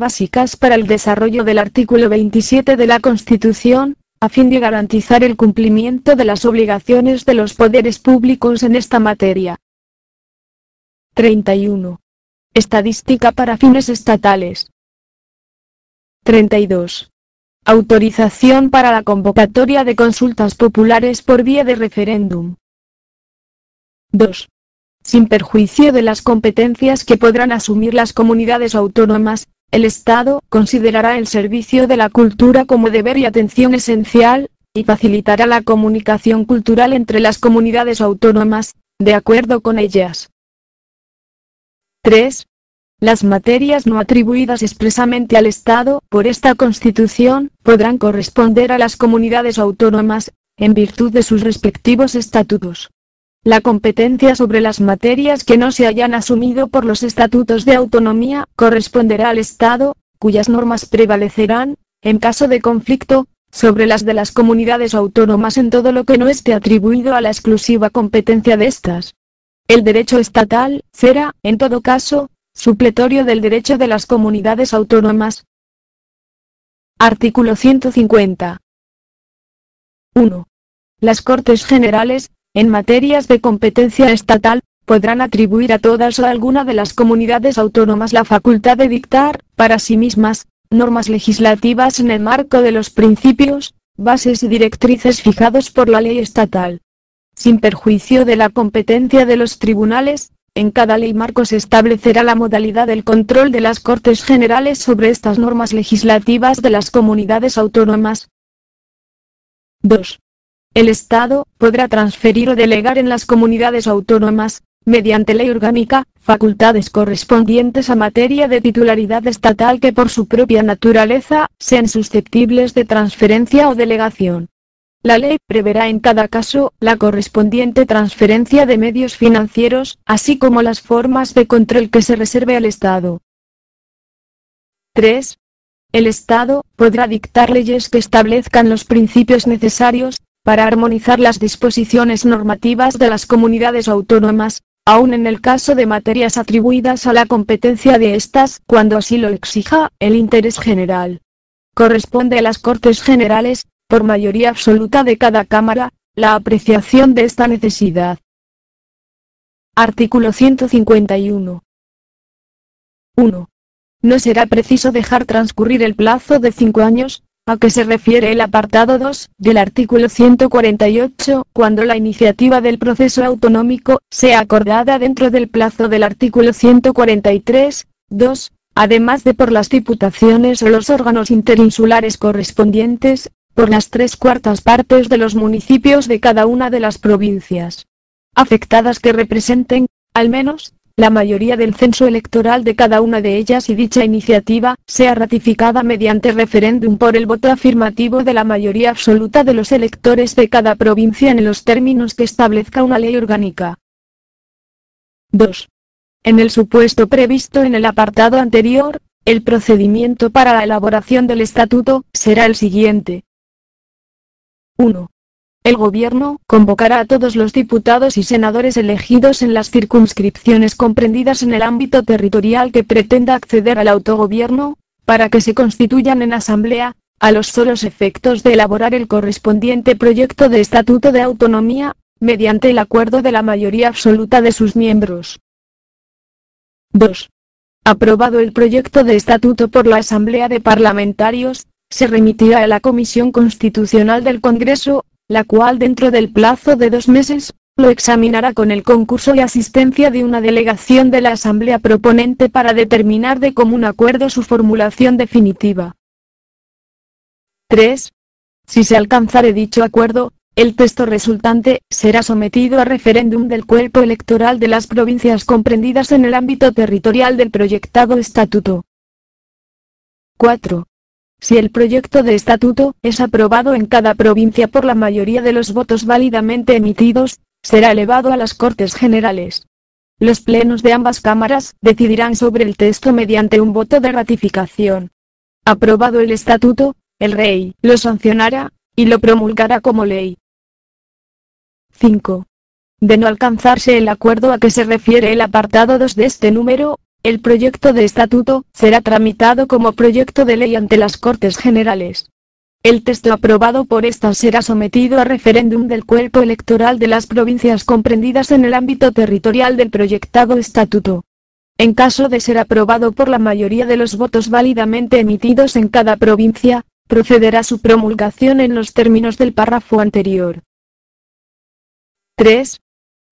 básicas para el desarrollo del artículo 27 de la Constitución, a fin de garantizar el cumplimiento de las obligaciones de los poderes públicos en esta materia. 31. Estadística para fines estatales. 32. Autorización para la convocatoria de consultas populares por vía de referéndum. 2. Sin perjuicio de las competencias que podrán asumir las comunidades autónomas, el Estado considerará el servicio de la cultura como deber y atención esencial, y facilitará la comunicación cultural entre las comunidades autónomas, de acuerdo con ellas. 3. Las materias no atribuidas expresamente al Estado por esta Constitución podrán corresponder a las comunidades autónomas, en virtud de sus respectivos estatutos. La competencia sobre las materias que no se hayan asumido por los estatutos de autonomía corresponderá al Estado, cuyas normas prevalecerán, en caso de conflicto, sobre las de las comunidades autónomas en todo lo que no esté atribuido a la exclusiva competencia de estas. El derecho estatal será, en todo caso, supletorio del derecho de las comunidades autónomas. Artículo 150. 1. Las Cortes Generales, en materias de competencia estatal, podrán atribuir a todas o alguna de las comunidades autónomas la facultad de dictar, para sí mismas, normas legislativas en el marco de los principios, bases y directrices fijados por la ley estatal. Sin perjuicio de la competencia de los tribunales, en cada ley marco se establecerá la modalidad del control de las Cortes Generales sobre estas normas legislativas de las comunidades autónomas. 2. El Estado podrá transferir o delegar en las comunidades autónomas, mediante ley orgánica, facultades correspondientes a materia de titularidad estatal que por su propia naturaleza sean susceptibles de transferencia o delegación. La ley preverá en cada caso la correspondiente transferencia de medios financieros, así como las formas de control que se reserve al Estado. 3. El Estado podrá dictar leyes que establezcan los principios necesarios para armonizar las disposiciones normativas de las comunidades autónomas, aun en el caso de materias atribuidas a la competencia de estas, cuando así lo exija el interés general. Corresponde a las Cortes Generales, por mayoría absoluta de cada Cámara, la apreciación de esta necesidad. Artículo 151. 1. No será preciso dejar transcurrir el plazo de 5 años, a que se refiere el apartado 2 del artículo 148, cuando la iniciativa del proceso autonómico sea acordada dentro del plazo del artículo 143, 2, además de por las diputaciones o los órganos interinsulares correspondientes, por las 3/4 partes de los municipios de cada una de las provincias afectadas que representen, al menos, la mayoría del censo electoral de cada una de ellas y dicha iniciativa sea ratificada mediante referéndum por el voto afirmativo de la mayoría absoluta de los electores de cada provincia en los términos que establezca una ley orgánica. 2. En el supuesto previsto en el apartado anterior, el procedimiento para la elaboración del estatuto será el siguiente. 1. El Gobierno convocará a todos los diputados y senadores elegidos en las circunscripciones comprendidas en el ámbito territorial que pretenda acceder al autogobierno, para que se constituyan en asamblea, a los solos efectos de elaborar el correspondiente proyecto de estatuto de autonomía, mediante el acuerdo de la mayoría absoluta de sus miembros. 2. Aprobado el proyecto de estatuto por la Asamblea de Parlamentarios, se remitirá a la Comisión Constitucional del Congreso, la cual dentro del plazo de 2 meses, lo examinará con el concurso y asistencia de una delegación de la Asamblea proponente para determinar de común acuerdo su formulación definitiva. 3. Si se alcanzare dicho acuerdo, el texto resultante será sometido a referéndum del cuerpo electoral de las provincias comprendidas en el ámbito territorial del proyectado estatuto. 4. Si el proyecto de estatuto es aprobado en cada provincia por la mayoría de los votos válidamente emitidos, será elevado a las Cortes Generales. Los plenos de ambas cámaras decidirán sobre el texto mediante un voto de ratificación. Aprobado el estatuto, el Rey lo sancionará, y lo promulgará como ley. 5. De no alcanzarse el acuerdo a que se refiere el apartado 2 de este número, el proyecto de estatuto será tramitado como proyecto de ley ante las Cortes Generales. El texto aprobado por estas será sometido a referéndum del cuerpo electoral de las provincias comprendidas en el ámbito territorial del proyectado estatuto. En caso de ser aprobado por la mayoría de los votos válidamente emitidos en cada provincia, procederá su promulgación en los términos del párrafo anterior. 3.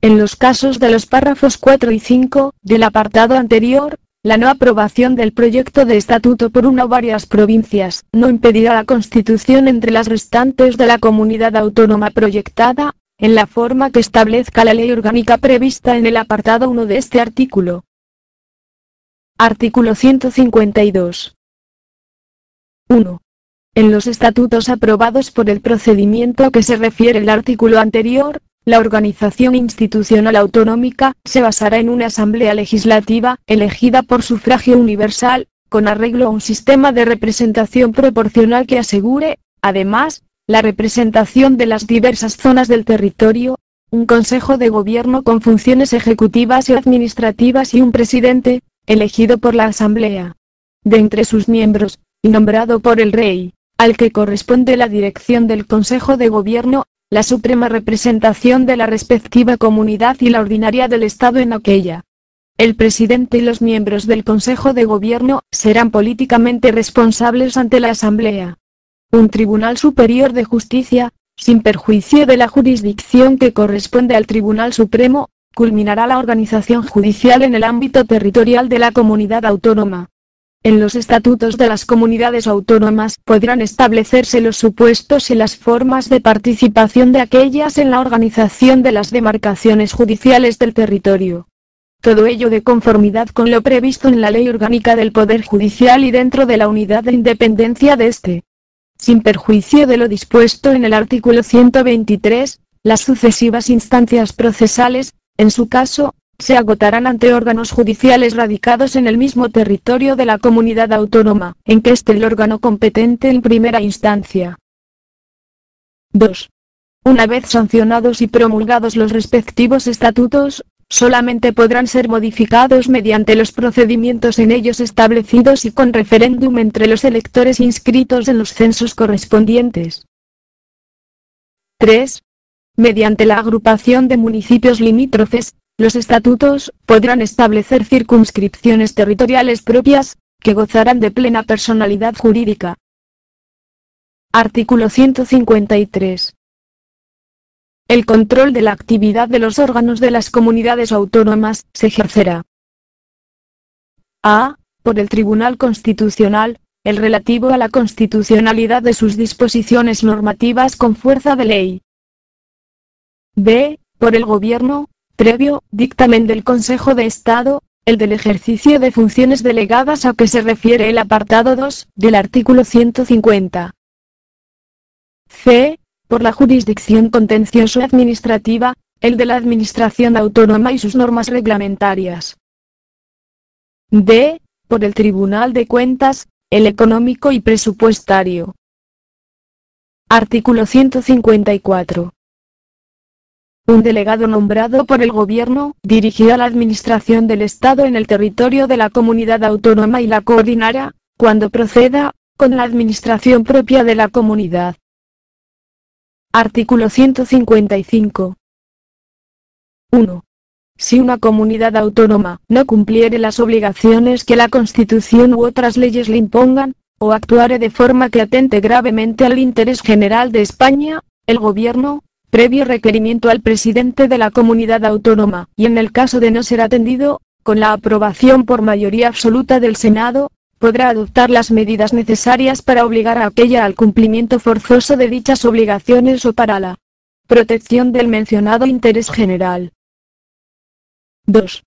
En los casos de los párrafos 4 y 5 del apartado anterior, la no aprobación del proyecto de estatuto por una o varias provincias no impedirá la constitución entre las restantes de la comunidad autónoma proyectada, en la forma que establezca la ley orgánica prevista en el apartado 1 de este artículo. Artículo 152. 1. En los estatutos aprobados por el procedimiento a que se refiere el artículo anterior, la organización institucional autonómica se basará en una asamblea legislativa, elegida por sufragio universal, con arreglo a un sistema de representación proporcional que asegure, además, la representación de las diversas zonas del territorio, un consejo de gobierno con funciones ejecutivas y administrativas y un presidente, elegido por la asamblea. De entre sus miembros, y nombrado por el rey, al que corresponde la dirección del consejo de gobierno, la suprema representación de la respectiva comunidad y la ordinaria del Estado en aquella. El presidente y los miembros del Consejo de Gobierno serán políticamente responsables ante la Asamblea. Un Tribunal Superior de Justicia, sin perjuicio de la jurisdicción que corresponde al Tribunal Supremo, culminará la organización judicial en el ámbito territorial de la comunidad autónoma. En los estatutos de las comunidades autónomas podrán establecerse los supuestos y las formas de participación de aquellas en la organización de las demarcaciones judiciales del territorio. Todo ello de conformidad con lo previsto en la Ley Orgánica del Poder Judicial y dentro de la unidad de independencia de éste. Sin perjuicio de lo dispuesto en el artículo 123, las sucesivas instancias procesales, en su caso, se agotarán ante órganos judiciales radicados en el mismo territorio de la comunidad autónoma, en que esté el órgano competente en primera instancia. 2. Una vez sancionados y promulgados los respectivos estatutos, solamente podrán ser modificados mediante los procedimientos en ellos establecidos y con referéndum entre los electores inscritos en los censos correspondientes. 3. Mediante la agrupación de municipios limítrofes, los estatutos podrán establecer circunscripciones territoriales propias, que gozarán de plena personalidad jurídica. Artículo 153. El control de la actividad de los órganos de las comunidades autónomas se ejercerá: a. Por el Tribunal Constitucional, el relativo a la constitucionalidad de sus disposiciones normativas con fuerza de ley. b. Por el Gobierno, previo dictamen del Consejo de Estado, el del ejercicio de funciones delegadas a que se refiere el apartado 2 del artículo 150. c. Por la jurisdicción contencioso-administrativa, el de la Administración Autónoma y sus normas reglamentarias. d. Por el Tribunal de Cuentas, el económico y presupuestario. Artículo 154. Un delegado nombrado por el Gobierno dirigirá la administración del Estado en el territorio de la comunidad autónoma y la coordinará, cuando proceda, con la administración propia de la comunidad. Artículo 155. 1. Si una comunidad autónoma no cumpliere las obligaciones que la Constitución u otras leyes le impongan, o actuare de forma que atente gravemente al interés general de España, el Gobierno, previo requerimiento al presidente de la comunidad autónoma, y en el caso de no ser atendido, con la aprobación por mayoría absoluta del Senado, podrá adoptar las medidas necesarias para obligar a aquella al cumplimiento forzoso de dichas obligaciones o para la protección del mencionado interés general. 2.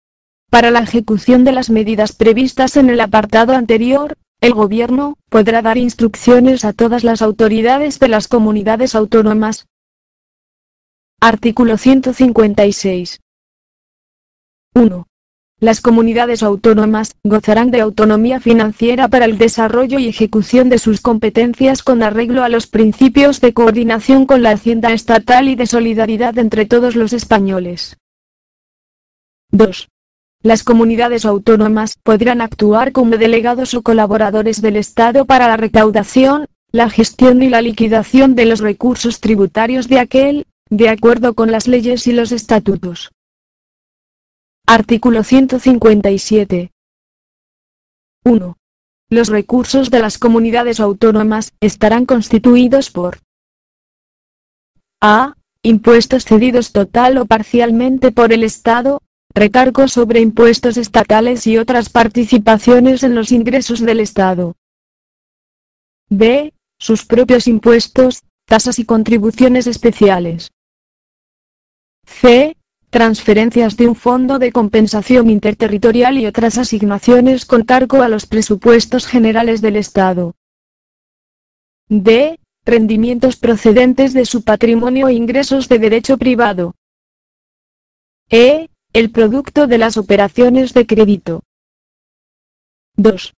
Para la ejecución de las medidas previstas en el apartado anterior, el Gobierno podrá dar instrucciones a todas las autoridades de las comunidades autónomas. Artículo 156. 1. Las comunidades autónomas gozarán de autonomía financiera para el desarrollo y ejecución de sus competencias con arreglo a los principios de coordinación con la Hacienda estatal y de solidaridad entre todos los españoles. 2. Las comunidades autónomas podrán actuar como delegados o colaboradores del Estado para la recaudación, la gestión y la liquidación de los recursos tributarios de aquel, de acuerdo con las leyes y los estatutos. Artículo 157. 1. Los recursos de las comunidades autónomas estarán constituidos por a. Impuestos cedidos total o parcialmente por el Estado, recargos sobre impuestos estatales y otras participaciones en los ingresos del Estado. B. Sus propios impuestos, tasas y contribuciones especiales. C. Transferencias de un fondo de compensación interterritorial y otras asignaciones con cargo a los presupuestos generales del Estado. D. Rendimientos procedentes de su patrimonio e ingresos de derecho privado. E. El producto de las operaciones de crédito. 2.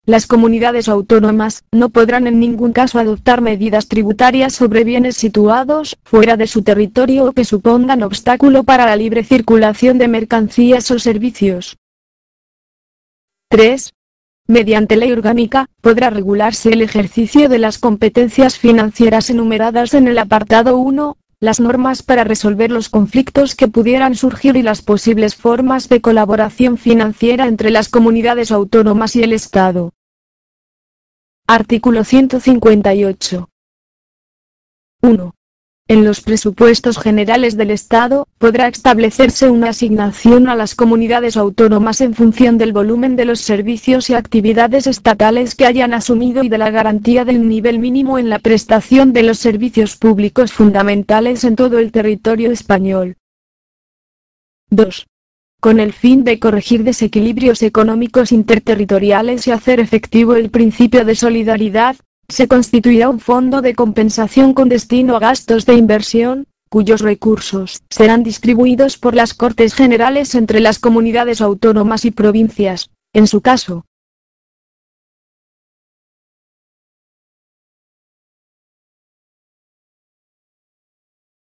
Las comunidades autónomas no podrán en ningún caso adoptar medidas tributarias sobre bienes situados fuera de su territorio o que supongan obstáculo para la libre circulación de mercancías o servicios. 3. Mediante ley orgánica, podrá regularse el ejercicio de las competencias financieras enumeradas en el apartado 1, las normas para resolver los conflictos que pudieran surgir y las posibles formas de colaboración financiera entre las comunidades autónomas y el Estado. Artículo 158. 1. En los presupuestos generales del Estado, podrá establecerse una asignación a las comunidades autónomas en función del volumen de los servicios y actividades estatales que hayan asumido y de la garantía del nivel mínimo en la prestación de los servicios públicos fundamentales en todo el territorio español. 2. Con el fin de corregir desequilibrios económicos interterritoriales y hacer efectivo el principio de solidaridad, se constituirá un fondo de compensación con destino a gastos de inversión, cuyos recursos serán distribuidos por las Cortes Generales entre las comunidades autónomas y provincias, en su caso,